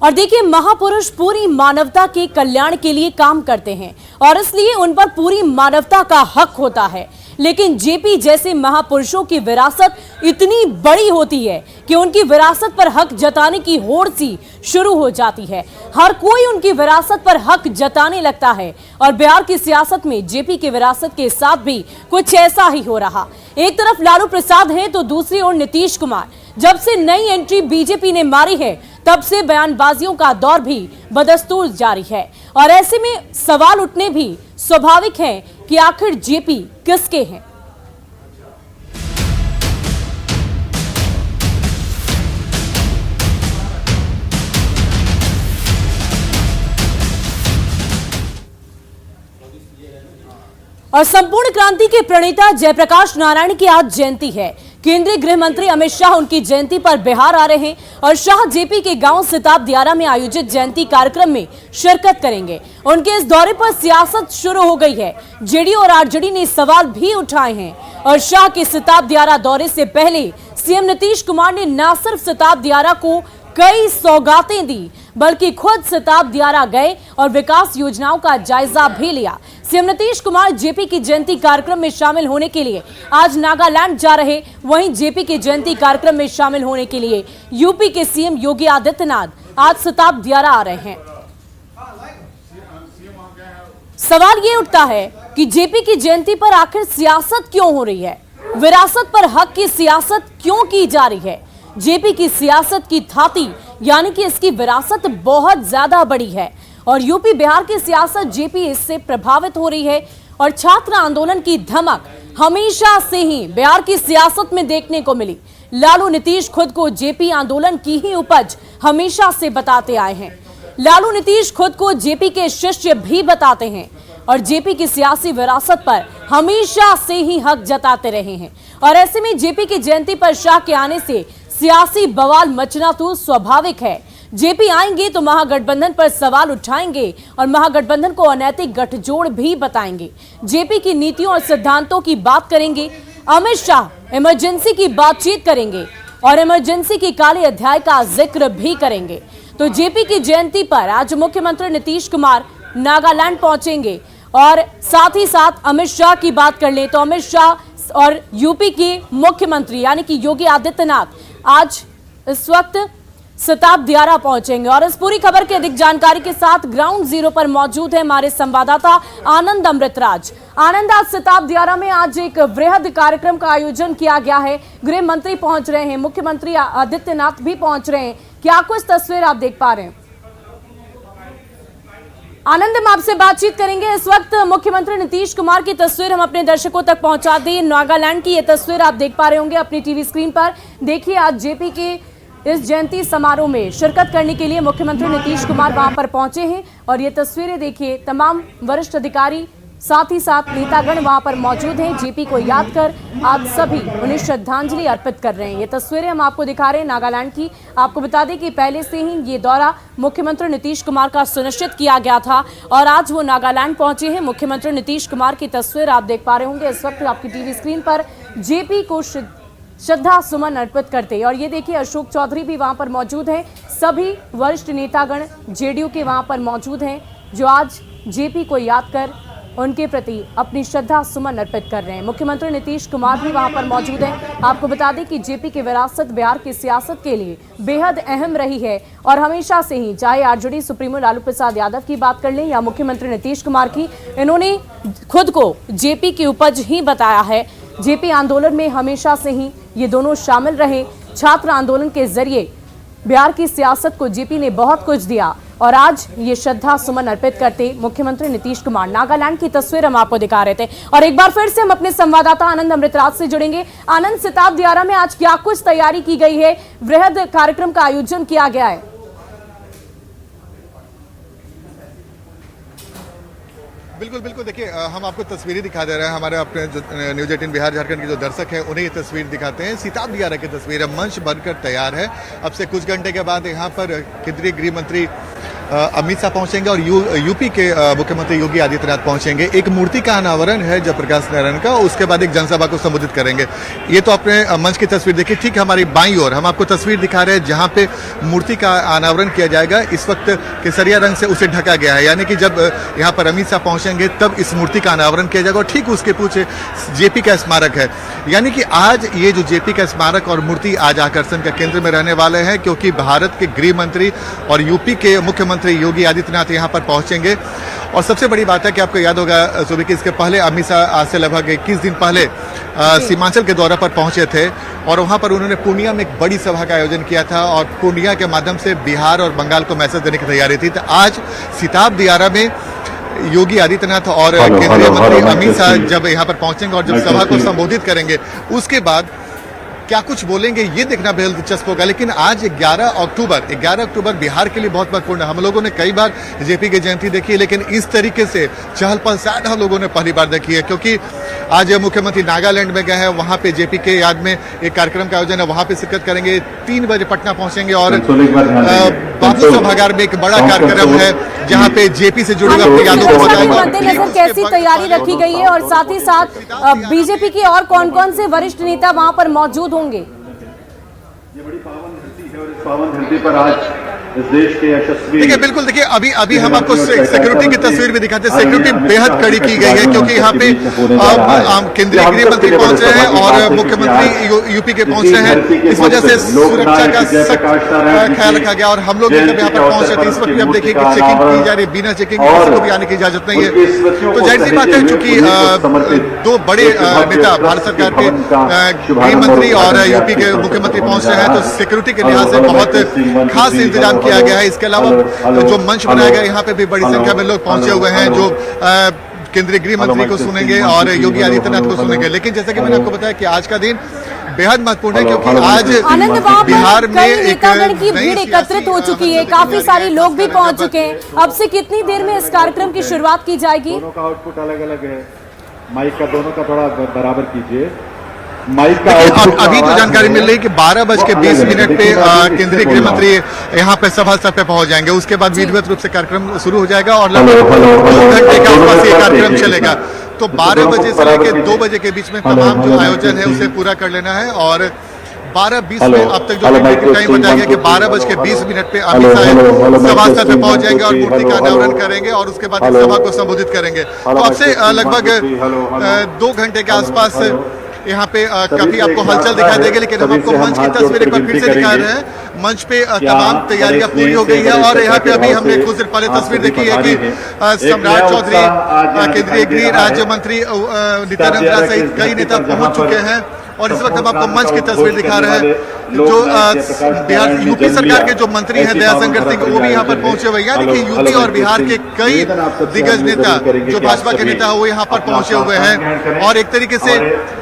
और देखिए, महापुरुष पूरी मानवता के कल्याण के लिए काम करते हैं और इसलिए उन पर पूरी मानवता का हक होता है। लेकिन जेपी जैसे महापुरुषों की विरासत इतनी बड़ी होती है कि उनकी विरासत पर हक जताने की होड़ सी शुरू हो जाती है। हर कोई उनकी विरासत पर हक जताने लगता है और बिहार की सियासत में जेपी की विरासत के साथ भी कुछ ऐसा ही हो रहा। एक तरफ लालू प्रसाद हैं तो दूसरी ओर नीतीश कुमार। जब से नई एंट्री बीजेपी ने मारी है तब से बयानबाजियों का दौर भी बदस्तूर जारी है और ऐसे में सवाल उठने भी स्वाभाविक है कि आखिर जेपी किसके हैं। और संपूर्ण क्रांति के प्रणेता जयप्रकाश नारायण की आज जयंती है। केंद्रीय गृह मंत्री अमित शाह उनकी जयंती पर बिहार आ रहे हैं और शाह जेपी के गांव सिताब दियारा में आयोजित जयंती कार्यक्रम में शिरकत करेंगे। उनके इस दौरे पर सियासत शुरू हो गई है। जेडीयू और आरजेडी ने सवाल भी उठाए हैं और शाह के सिताब दियारा दौरे से पहले सीएम नीतीश कुमार ने न सिर्फ सिताब दियारा को कई सौगातें दी बल्कि खुद सिताब दियारा गए और विकास योजनाओं का जायजा भी लिया। सीएम नीतीश कुमार जेपी की जयंती कार्यक्रम में शामिल होने के लिए आज नागालैंड जा रहे, वहीं जेपी के जयंती कार्यक्रम में शामिल होने के लिए यूपी के सीएम योगी आदित्यनाथ आज सिताब दियारा आ रहे हैं। सवाल ये उठता है कि जेपी की जयंती पर आखिर सियासत क्यों हो रही है? विरासत पर हक की सियासत क्यों की जा रही है? जेपी की सियासत की थाती यानी कि इसकी विरासत बहुत ज्यादा बड़ी है और यूपी बिहार की सियासत जेपी इससे प्रभावित हो रही है और छात्र आंदोलन की धमक हमेशा से ही बिहार की सियासत में देखने को मिली। लालू नीतीश खुद को जेपी आंदोलन की ही उपज हमेशा से बताते आए हैं। लालू नीतीश खुद को जेपी के शिष्य भी बताते हैं और जेपी की सियासी विरासत पर हमेशा से ही हक जताते रहे हैं और ऐसे में जेपी की जयंती पर शाह के आने से सियासी बवाल मचना तो स्वाभाविक है। जेपी आएंगे तो महागठबंधन पर सवाल उठाएंगे और महागठबंधन को अनैतिक गठजोड़ भी बताएंगे। जेपी की नीतियों और सिद्धांतों की बात करेंगे। अमित शाह इमरजेंसी की बातचीत करेंगे और इमरजेंसी के काले अध्याय का जिक्र भी करेंगे। तो जेपी की जयंती पर आज मुख्यमंत्री नीतीश कुमार नागालैंड पहुंचेंगे और साथ ही साथ अमित शाह की बात कर ले तो अमित शाह और यूपी के मुख्यमंत्री यानी कि योगी आदित्यनाथ आज इस वक्त सिताब दियारा पहुंचेंगे और इस पूरी खबर की अधिक जानकारी के साथ ग्राउंड जीरो पर मौजूद है हमारे संवाददाता आनंद अमृतराज। आनंद, आज सिताब दियारा में आज एक वृहद कार्यक्रम का आयोजन किया गया है। गृह मंत्री पहुंच रहे हैं, मुख्यमंत्री आदित्यनाथ भी पहुंच रहे हैं। क्या कुछ तस्वीर आप देख पा रहे हैं? आनंद, हम आपसे बातचीत करेंगे। इस वक्त मुख्यमंत्री नीतीश कुमार की तस्वीर हम अपने दर्शकों तक पहुंचा दी। नागालैंड की ये तस्वीर आप देख पा रहे होंगे अपनी टीवी स्क्रीन पर। देखिए, आज जेपी के इस जयंती समारोह में शिरकत करने के लिए मुख्यमंत्री नीतीश कुमार वहां पर पहुंचे हैं और ये तस्वीरें देखिए, तमाम वरिष्ठ अधिकारी साथ ही साथ नेतागण वहां पर मौजूद हैं। जेपी को याद कर आज सभी उन्हें श्रद्धांजलि अर्पित कर रहे हैं। ये तस्वीरें हम आपको दिखा रहे हैं नागालैंड की। आपको बता दें कि पहले से ही ये दौरा मुख्यमंत्री नीतीश कुमार का सुनिश्चित किया गया था और आज वो नागालैंड पहुंचे हैं। मुख्यमंत्री नीतीश कुमार की तस्वीर आप देख पा रहे होंगे इस वक्त आपकी टीवी स्क्रीन पर, जेपी को श्रद्धा सुमन अर्पित करते। और ये देखिए, अशोक चौधरी भी वहां पर मौजूद हैं। सभी वरिष्ठ नेतागण जेडीयू के वहां पर मौजूद हैं जो आज जेपी को याद कर उनके प्रति अपनी श्रद्धा सुमन अर्पित कर रहे हैं। मुख्यमंत्री नीतीश कुमार भी वहां पर मौजूद हैं। आपको बता दें कि जेपी की विरासत बिहार की सियासत के लिए बेहद अहम रही है और हमेशा से ही, चाहे आरजेडी सुप्रीमो लालू प्रसाद यादव की बात कर लें या मुख्यमंत्री नीतीश कुमार की, इन्होंने खुद को जेपी की उपज ही बताया है। जेपी आंदोलन में हमेशा से ही ये दोनों शामिल रहे। छात्र आंदोलन के जरिए बिहार की सियासत को जेपी ने बहुत कुछ दिया और आज ये श्रद्धा सुमन अर्पित करते मुख्यमंत्री नीतीश कुमार। नागालैंड की तस्वीर हम आपको दिखा रहे थे और एक बार फिर से हम अपने संवाददाता आनंद अमृतराज से जुड़ेंगे। आनंद, सिताब दियारा में आज क्या कुछ तैयारी की गई है? वृहद कार्यक्रम का आयोजन किया गया है। बिल्कुल बिल्कुल, देखिए हम आपको तस्वीरें दिखा दे रहे हैं। हमारे अपने जो न्यूज़ 18 बिहार झारखंड के जो दर्शक हैं उन्हें ये तस्वीर दिखाते हैं। सिताब दियारा की तस्वीर है, मंच बनकर तैयार है। अब से कुछ घंटे के बाद यहाँ पर केंद्रीय गृह मंत्री अमित शाह पहुंचेंगे और यूपी के मुख्यमंत्री योगी आदित्यनाथ पहुंचेंगे। एक मूर्ति का अनावरण है जयप्रकाश नारायण का, उसके बाद एक जनसभा को संबोधित करेंगे। ये तो आपने मंच की तस्वीर देखी, ठीक हमारी बाईं ओर हम आपको तस्वीर दिखा रहे हैं जहां पे मूर्ति का अनावरण किया जाएगा। इस वक्त केसरिया रंग से उसे ढका गया है, यानी कि जब यहाँ पर अमित शाह पहुंचेंगे तब इस मूर्ति का अनावरण किया जाएगा। और ठीक उसके पीछे जेपी का स्मारक है, यानी कि आज ये जो जेपी का स्मारक और मूर्ति आज आकर्षण का केंद्र में रहने वाले हैं, क्योंकि भारत के गृह मंत्री और यूपी के मुख्यमंत्री योगी आदित्यनाथ यहां पर पहुंचेंगे। और सबसे बड़ी बात है कि आपको याद होगा सुबह कि इसके पहले अमित शाह आज से लगभग 21 दिन पहले सीमांचल के दौरे पर पहुंचे थे और वहां पर उन्होंने पूर्णिया में एक बड़ी सभा का आयोजन किया था और पूर्णिया के माध्यम से बिहार और बंगाल को मैसेज देने की तैयारी थी। तो आज सिताब दियारा में योगी आदित्यनाथ और केंद्रीय मंत्री अमित शाह जब यहाँ पर पहुंचेंगे और जब सभा को संबोधित करेंगे, उसके बाद क्या कुछ बोलेंगे ये देखना बेहद दिलचस्प होगा। लेकिन आज 11 अक्टूबर बिहार के लिए बहुत महत्वपूर्ण है। हम लोगों ने कई बार जेपी की जयंती देखी है, लेकिन इस तरीके से चहल पहल शायद हम लोगों ने पहली बार देखी है, क्योंकि आज मुख्यमंत्री नागालैंड में गए हैं, वहां पे जेपी के याद में एक कार्यक्रम का आयोजन है, वहां पे शिरकत करेंगे। 3 बजे पटना पहुंचेंगे और बाबू सभागार में एक बड़ा कार्यक्रम है जहां पे जेपी से जुड़े अपनी यादों को बताएंगे। मद्देनजर कैसी तैयारी रखी गई है और साथ ही साथ बीजेपी के और कौन-कौन से वरिष्ठ नेता वहां पर मौजूद होंगे? ये बड़ी पावन धरती है और इस पावन धरती पर आज इस देश के यशस्वी देखिए, बिल्कुल देखिए, अभी हम आपको सिक्योरिटी की तस्वीर भी दिखाते हैं। सिक्योरिटी बेहद कड़ी की गई है, क्योंकि यहाँ पे केंद्रीय गृह मंत्री पहुंचे हैं और मुख्यमंत्री यूपी के पहुंचे हैं। इस वजह से सुरक्षा का सख्त ख्याल रखा गया और हम लोग जब यहाँ पर पहुंचे थे इस वक्त भी आप देखिए कि चेकिंग की जा रही है, बिना चेकिंग किसी को भी आने की इजाजत नहीं है। तो जाहिर सी बात है, चूंकि 2 बड़े नेता भारत सरकार के गृह मंत्री और यूपी के मुख्यमंत्री पहुंच रहे हैं, तो सिक्योरिटी के लिहाज से बहुत खास इंतजाम किया गया है। इसके अलावा जो मंच बनाया गया, यहाँ पे भी बड़ी संख्या में लोग पहुंचे हुए हैं जो केंद्रीय गृह मंत्री को सुनेंगे और योगी आदित्यनाथ को सुनेंगे। लेकिन जैसा कि मैंने आपको बताया कि आज का दिन बेहद महत्वपूर्ण है, क्योंकि आज बिहार में एक की भीड़ एकत्रित हो चुकी है, काफी सारे लोग भी पहुंच चुके हैं। अब से कितनी देर में इस कार्यक्रम की शुरुआत की जाएगी? दोनों का आउटपुट अलग अलग है, माइक का दोनों का थोड़ा बराबर कीजिए। माइक का अभी तो जानकारी मिल रही है कि 12:20 पे केंद्रीय गृह मंत्री यहाँ पे सभा स्थल पे पहुंच जाएंगे। उसके बाद विधिवत रूप से कार्यक्रम शुरू हो जाएगा और लगभग 2 घंटे के आसपास ये कार्यक्रम चलेगा। तो 12 बजे से लेकर 2 बजे के बीच में तमाम जो आयोजन है उसे पूरा कर लेना है। और 12:20 में अब तक जो टाइम बताया गया कि 12:20 पे अमित शाह सभा स्थल पे पहुंच जाएंगे और मूर्ति का अनावरण करेंगे और उसके बाद इस सभा को संबोधित करेंगे। तो अब से लगभग 2 घंटे के आसपास यहाँ पे काफी आपको हलचल दिखाई देगी। लेकिन हम आपको मंच की तस्वीर एक बार फिर से दिखा रहे हैं। मंच पे तमाम तैयारियां पूरी हो गई है और यहाँ पे अभी हमने कुछ देर पहले तस्वीर देखी है कि सम्राट चौधरी, केंद्रीय गृह राज्य मंत्री नित्यानंद राय सहित कई नेता पहुंच चुके हैं। और इस वक्त हम आपको मंच की तस्वीर दिखा रहे हैं, जो बिहार यूपी सरकार के जो मंत्री हैं दयाशंकर सिंह, वो भी यहाँ पर पहुंचे हुए हैं। यानी कि यूपी और बिहार के कई दिग्गज नेता जो भाजपा के नेता वो यहाँ पर पहुंचे हुए हैं और एक तरीके से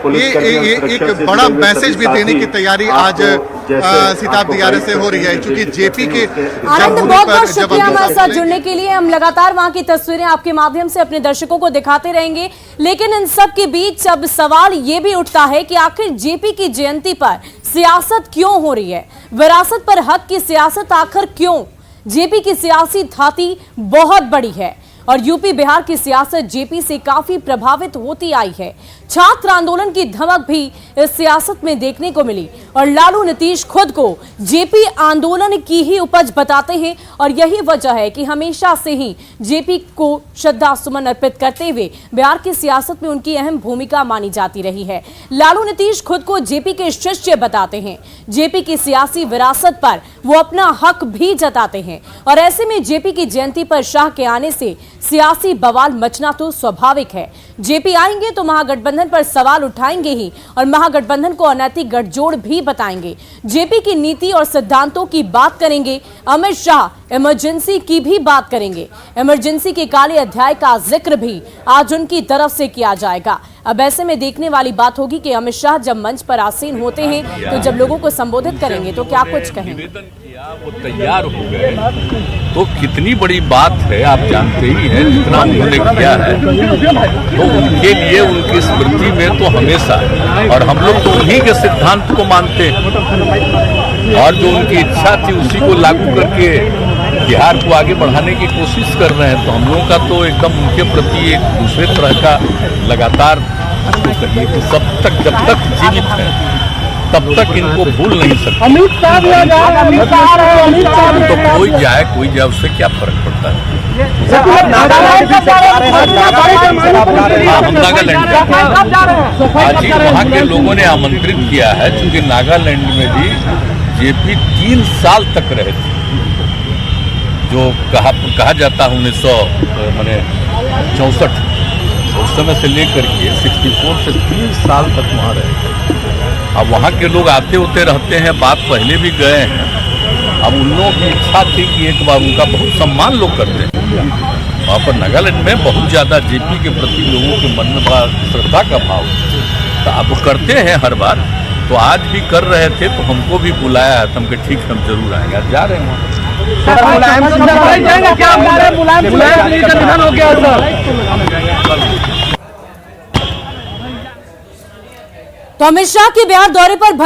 ये एक बड़ा मैसेज भी देने की तैयारी आज सिताब दियारा से हो रही है, क्योंकि जेपी के बहुत बहुत शुक्रिया हमारे साथ जुड़ने के लिए। हम लगातार वहां की तस्वीरें आपके माध्यम से अपने दर्शकों को दिखाते रहेंगे। लेकिन इन सब के बीच अब सवाल ये भी उठता है कि आखिर जेपी की जयंती पर सियासत क्यों हो रही है? विरासत पर हक की सियासत आखिर क्यों? जेपी की सियासी धाती बहुत बड़ी है और यूपी बिहार की सियासत जेपी से काफी प्रभावित होती आई है। छात्र आंदोलन की धमक भी इस सियासत में देखने को मिली और लालू नीतीश खुद को जेपी आंदोलन की ही उपज बताते हैं और यही वजह है कि हमेशा से ही जेपी को श्रद्धा सुमन अर्पित करते हुए बिहार की सियासत में उनकी अहम भूमिका मानी जाती रही है। लालू नीतीश खुद को जेपी के शिष्य बताते हैं। जेपी की सियासी विरासत पर वो अपना हक भी जताते हैं और ऐसे में जेपी की जयंती पर शाह के आने से सियासी बवाल मचना तो स्वाभाविक है। जेपी आएंगे तो महागठबंधन पर सवाल उठाएंगे ही और महागठबंधन को अनैतिक गठजोड़ भी बताएंगे। जेपी की नीति और सिद्धांतों की बात करेंगे। अमित शाह इमरजेंसी की भी बात करेंगे। इमरजेंसी के काले अध्याय का जिक्र भी आज उनकी तरफ से किया जाएगा। अब ऐसे में देखने वाली बात होगी कि अमित शाह जब मंच पर आसीन होते हैं तो जब लोगों को संबोधित करेंगे तो क्या कुछ कहेंगे। वो तैयार हो गए तो कितनी बड़ी बात है, आप जानते ही हैं जितना उन्होंने किया है। तो उनके लिए उनकी स्मृति में तो हमेशा, और हम लोग तो उन्हीं के सिद्धांत को मानते हैं। और जो उनकी इच्छा थी उसी को लागू करके बिहार को आगे बढ़ाने की कोशिश कर रहे हैं। तो हम लोगों का तो एकदम उनके प्रति एक दूसरे तरह का लगातार तो कहिए कि जब तक जीवित है तब तक इनको भूल नहीं सकते। अमित शाह भी आ जाए, अमित शाह आ रहे हैं, अमित शाह भी तो आ रहे हैं। कोई जाए उससे क्या फर्क पड़ता है। हाँ, हम नागालैंड आज ही वहाँ के लोगों ने आमंत्रित किया है, क्योंकि नागालैंड में भी जेपी 3 साल तक रहे थे। जो कहा जाता है 1964 उस समय से लेकर के 64 से 3 साल तक वहाँ रहे। अब वहाँ के लोग आते होते रहते हैं, बात पहले भी गए हैं। अब उन लोगों की इच्छा थी कि एक बार उनका बहुत सम्मान लोग करते हैं। वहाँ पर नागालैंड में बहुत ज़्यादा जेपी के प्रति लोगों के मन में बड़ा श्रद्धा का भाव, तो अब करते हैं हर बार। तो आज भी कर रहे थे, तो हमको भी बुलाया है, तो हम ठीक हम जरूर आएंगे। आज जा रहे हैं वहाँ। तो अमित शाह के बिहार दौरे पर